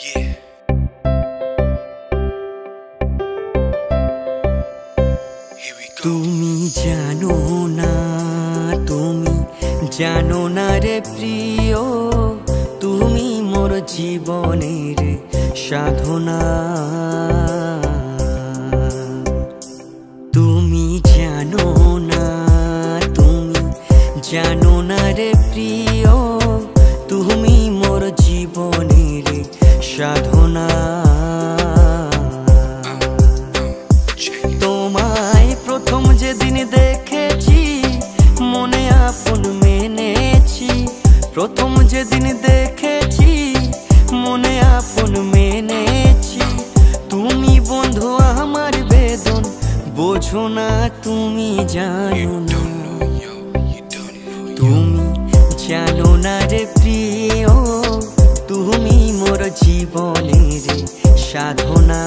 Yeah. Here we go. তুমি জানো না রে প্রিয়, তুমি মোর জীবনের সাধনা। তুমি জানো না রে প্রিয়, তুমি মোর জীবনের সাধনা। তোমায় প্রথম যেদিন দেখেছি মনে আপন মেনেছি, প্রথম যেদিন দেখেছি মনে আপন মেনেছি। তুমি বন্ধু আমার বেদন বোঝো না, তুমি জানো না। তুমি জানো না রে প্রিয়, তুমি মোর জীবনের সাধনা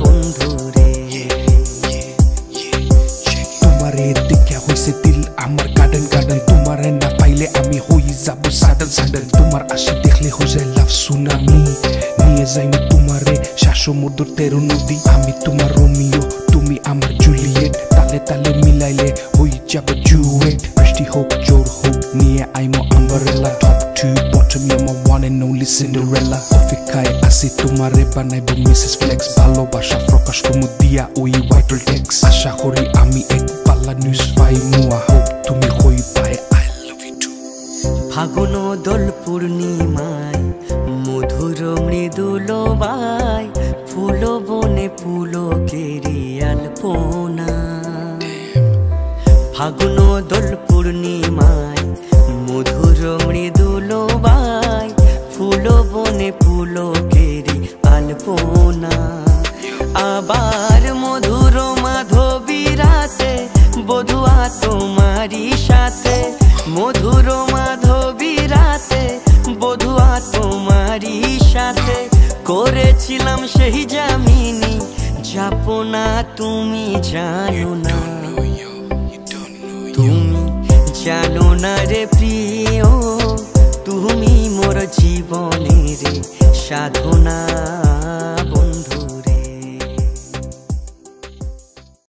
বন্ধু রে। তোমারে দেখে হইছে দিল আমার গার্ডেন গার্ডেন, তোমারে না পাইলে আমি হই যাব সাডেন সাডেন। তোমার আশা দেখলে হয়ে যায় লাভ সুনামি, নিয়ে যাইনি তোমারে শ্বাসমুদ্র তেরো নদী। আমি তোমার রোমিও, তুমি আমার জুলিয়েট, তালে তালে মিলাইলে হই যাব জুয়েট। বৃষ্টি হোক জোর হোক নিয়ে IMO umbrella, top to bottom আমার ওয়ান এন্ড অনলি সিন্ডারেলা। অপেক্ষায় আসি তোমারে বানাইব মিসেস ফ্লেক্স, ভালোবাসা প্রকাশ করমু দিয়া ওই ভাইটাল টেক্স। আশা করি আমি এক পাল্লা নিউজ পাই মুয়া হোক তুমি হই পাই আই লাভ ইউ টু। ফাগুন দোল পূর্ণিমায় মধুর মৃদুল বাই, ফুল বনে পুলকেরি আলপনা। ফাগুন দোল পূর্ণিমায় মধুর মৃদুল বাই, ফুল বনে পুলকেরি আলপনা। আবার মধুর মাধবী রাতে বধুয়া তোমারি সাথে, মধুর মাধবী রাতে বধুয়া তোমারি সাথে। করেছিলাম সেই জামিনী যাপনা, তুমি জানো না। তুমি জানো না রে প্রিয়, তুমি মোর জীবনের সাধনা।